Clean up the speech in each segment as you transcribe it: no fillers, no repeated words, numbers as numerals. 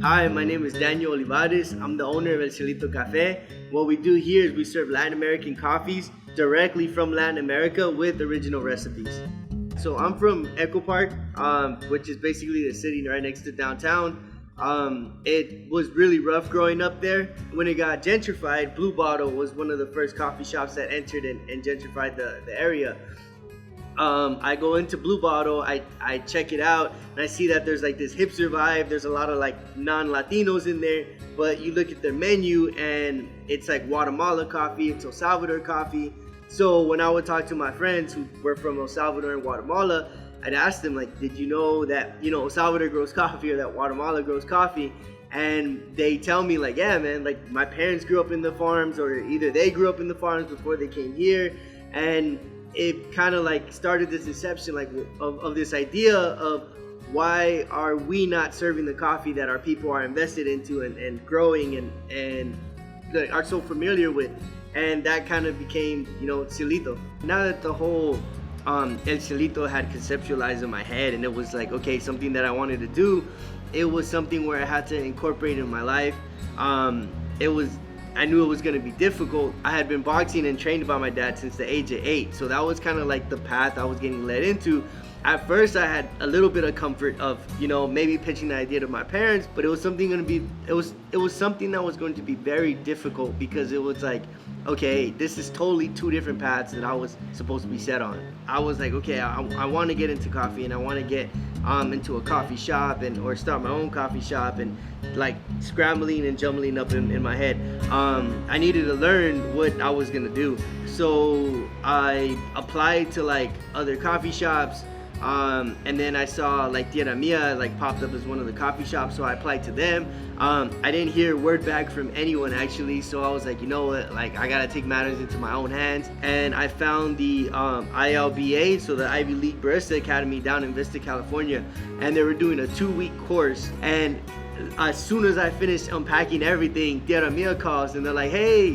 Hi, my name is Daniel Olivares. I'm the owner of Cielito Cafe. What we do here is we serve Latin American coffees directly from Latin America with original recipes. So I'm from Echo Park, which is basically the city right next to downtown. It was really rough growing up there. When it got gentrified, Blue Bottle was one of the first coffee shops that entered and gentrified the area. I go into Blue Bottle, I check it out, and I see that there's like this hipster vibe. There's a lot of like non-Latinos in there, but you look at their menu and it's like Guatemala coffee, it's El Salvador coffee. So when I would talk to my friends who were from El Salvador and Guatemala, I'd ask them like, did you know that, El Salvador grows coffee or that Guatemala grows coffee? And they tell me like, yeah, man, like my parents grew up in the farms, or either they grew up in the farms before they came here. And it kind of like started this inception like of this idea of why are we not serving the coffee that our people are invested into and growing and are so familiar with. And that kind of became, Cielito. Now that the whole El Cielito had conceptualized in my head, and it was like, okay, something that I wanted to do, it was something where I had to incorporate in my life. I knew it was going to be difficult. I had been boxing and trained by my dad since the age of 8, so that was kind of like the path I was getting led into. At first, I had a little bit of comfort of, maybe pitching the idea to my parents, but it was something something that was going to be very difficult, because it was like, okay, this is totally two different paths that I was supposed to be set on. I was like, okay, I want to get into coffee, and I want to get into a coffee shop or start my own coffee shop, and like scrambling and jumbling up in my head. I needed to learn what I was gonna do. So I applied to like other coffee shops. And then I saw like Tierra Mia like popped up as one of the coffee shops, so I applied to them. I didn't hear word back from anyone actually, so I was like, you know what, like I gotta take matters into my own hands. And I found the ILBA, so the Ivy League Barista Academy down in Vista, California, and they were doing a 2-week course. And as soon as I finished unpacking everything, Tierra Mia calls and they're like, hey,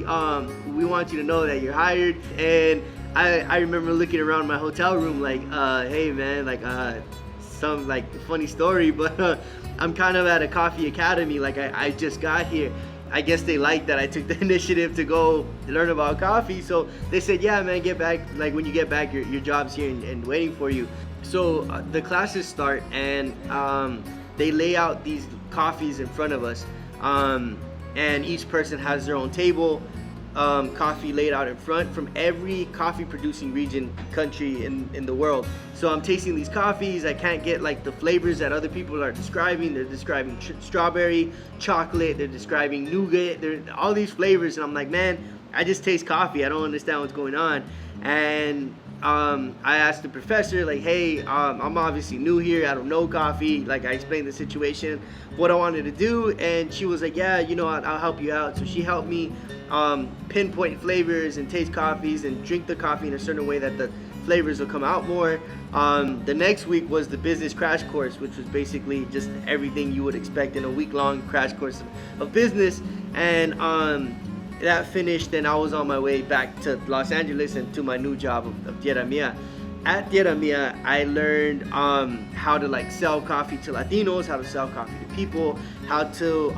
we want you to know that you're hired. And I remember looking around my hotel room like, hey man, like some like funny story, but I'm kind of at a coffee academy, like I just got here. I guess they liked that I took the initiative to go learn about coffee, so they said, yeah man, get back, like when you get back, your job's here and waiting for you. So the classes start, and they lay out these coffees in front of us, and each person has their own table. Coffee laid out in front from every coffee producing country in the world. So I'm tasting these coffees. I can't get like the flavors that other people are describing. They're describing strawberry, chocolate, they're describing nougat, all these flavors, and I'm like, man, I just taste coffee. I don't understand what's going on. And I asked the professor, like, hey, I'm obviously new here, I don't know coffee. Like, I explained the situation, what I wanted to do, and she was like, yeah, I'll help you out. So she helped me pinpoint flavors and taste coffees and drink the coffee in a certain way that the flavors will come out more. The next week was the business crash course, which was basically just everything you would expect in a week-long crash course of business. And that finished, and I was on my way back to Los Angeles and to my new job of Tierra Mia. At Tierra Mia, I learned how to like sell coffee to Latinos, how to sell coffee to people, how to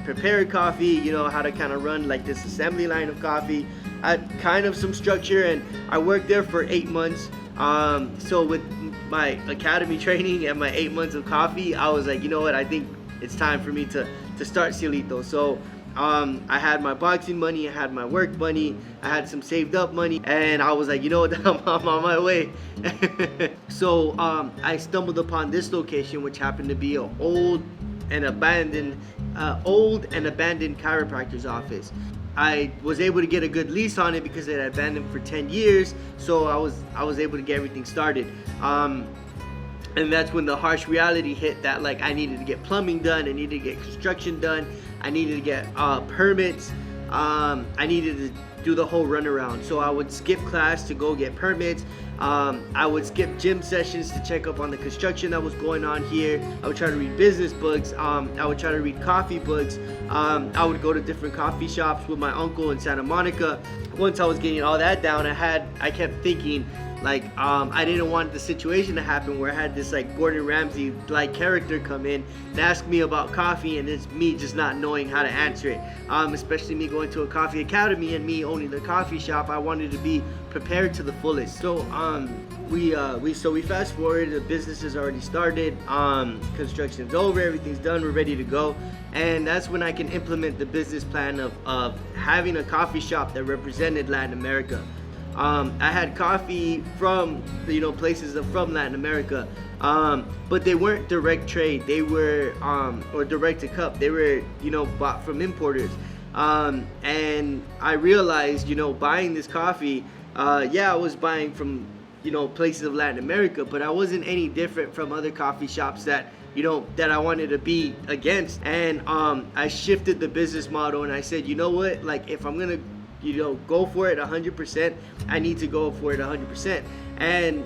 prepare coffee, how to kind of run like this assembly line of coffee. I had kind of some structure, and I worked there for 8 months. So with my academy training and my 8 months of coffee, I was like, you know what, I think it's time for me to start Cielito. So I had my boxing money, I had my work money, I had some saved up money, and I was like, you know what, I'm on my way. So I stumbled upon this location, which happened to be an old and abandoned chiropractor's office. I was able to get a good lease on it because it had abandoned for 10 years, so I was able to get everything started. And that's when the harsh reality hit that like I needed to get plumbing done, I needed to get construction done, I needed to get permits, I needed to do the whole runaround. So I would skip class to go get permits. I would skip gym sessions to check up on the construction that was going on here. I would try to read business books. I would try to read coffee books. I would go to different coffee shops with my uncle in Santa Monica. Once I was getting all that down, I kept thinking, Like I didn't want the situation to happen where I had this like Gordon Ramsay like character come in and ask me about coffee, and it's me just not knowing how to answer it. Especially me going to a coffee academy and me owning the coffee shop, I wanted to be prepared to the fullest. So we fast forward, the business has already started, construction's over, everything's done, we're ready to go. And that's when I can implement the business plan of having a coffee shop that represented Latin America. I had coffee from places from Latin America, but they weren't direct trade. They were or direct to cup. They were bought from importers. And I realized buying this coffee, I was buying from places of Latin America, but I wasn't any different from other coffee shops that that I wanted to be against. And I shifted the business model, and I said, you know what, like if I'm gonna go for it 100%, I need to go for it 100%. And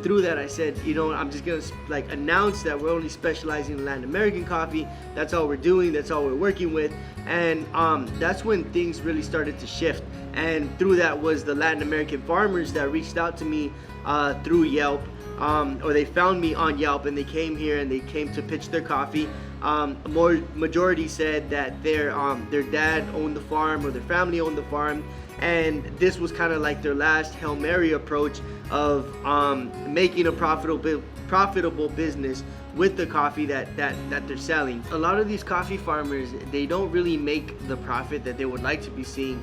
through that I said, I'm just gonna like announce that we're only specializing in Latin American coffee. That's all we're doing, that's all we're working with. And that's when things really started to shift. And through that was the Latin American farmers that reached out to me through Yelp, or they found me on Yelp, and they came here and they came to pitch their coffee. Majority said that their dad owned the farm, or their family owned the farm, and this was kind of like their last Hail Mary approach of making a profitable business with the coffee that they're selling. A lot of these coffee farmers, they don't really make the profit that they would like to be seeing,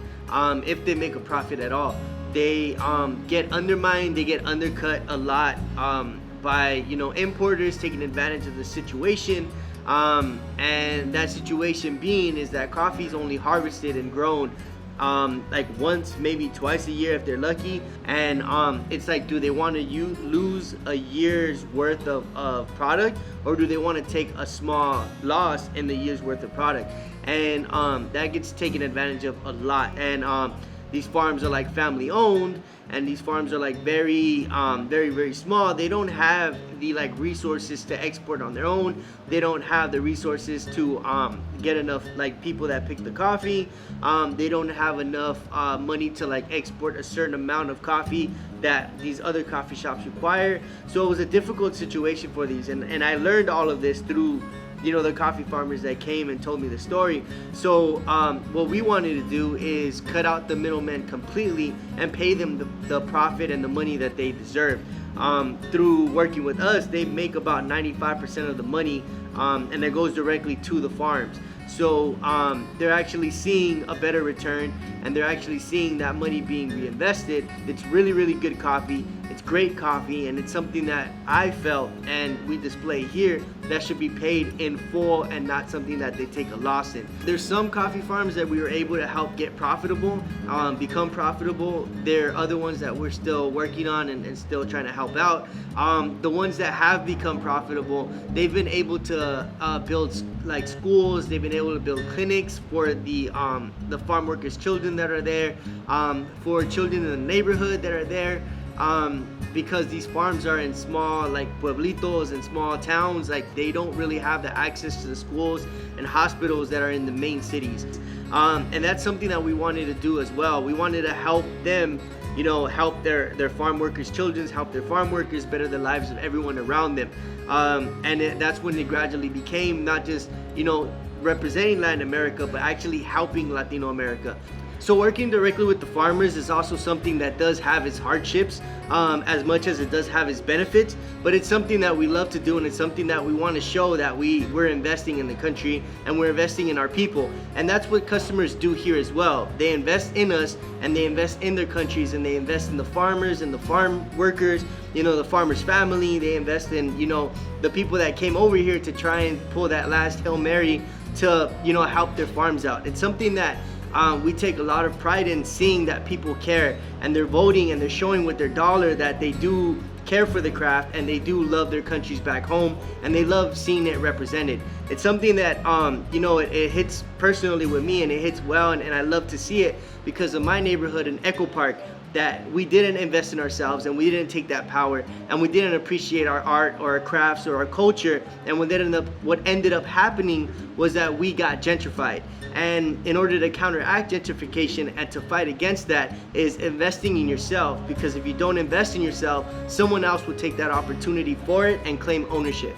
if they make a profit at all. They get undermined, they get undercut a lot by importers taking advantage of the situation. And that situation being is that coffee is only harvested and grown like once, maybe twice a year if they're lucky. And it's like, do they want to lose a year's worth of product, or do they want to take a small loss in the year's worth of product? And that gets taken advantage of a lot. And these farms are like family owned, and these farms are like very very small. They don't have the like resources to export on their own. They don't have the resources to get enough like people that pick the coffee. They don't have enough money to like export a certain amount of coffee that these other coffee shops require. So it was a difficult situation for these, and I learned all of this through the coffee farmers that came and told me the story. So what we wanted to do is cut out the middlemen completely and pay them the profit and the money that they deserve. Through working with us, they make about 95% of the money, and that goes directly to the farms. So they're actually seeing a better return, and they're actually seeing that money being reinvested. It's really, really good coffee. It's great coffee, and it's something that I felt and we display here that should be paid in full and not something that they take a loss in. There's some coffee farms that we were able to help get profitable, become profitable. There are other ones that we're still working on and still trying to help out. The ones that have become profitable, they've been able to build like schools. They've been able to build clinics for the farm workers' children that are there, for children in the neighborhood that are there. Because these farms are in small like pueblitos and small towns, like they don't really have the access to the schools and hospitals that are in the main cities. And that's something that we wanted to do as well. We wanted to help them, help their farm workers' children, help their farm workers better the lives of everyone around them. And that's when it gradually became not just representing Latin America, but actually helping Latino America. So working directly with the farmers is also something that does have its hardships, as much as it does have its benefits, but it's something that we love to do, and it's something that we want to show that we're investing in the country and we're investing in our people. And that's what customers do here as well. They invest in us, and they invest in their countries, and they invest in the farmers and the farm workers, the farmer's family. They invest in, the people that came over here to try and pull that last Hail Mary to, help their farms out. It's something that we take a lot of pride in, seeing that people care, and they're voting, and they're showing with their dollar that they do care for the craft, and they do love their countries back home, and they love seeing it represented. It's something that it hits personally with me, and it hits well, and I love to see it because of my neighborhood in Echo Park. that we didn't invest in ourselves and we didn't take that power and we didn't appreciate our art or our crafts or our culture. And what ended up happening was that we got gentrified. And in order to counteract gentrification and to fight against that is investing in yourself, because if you don't invest in yourself, someone else will take that opportunity for it and claim ownership.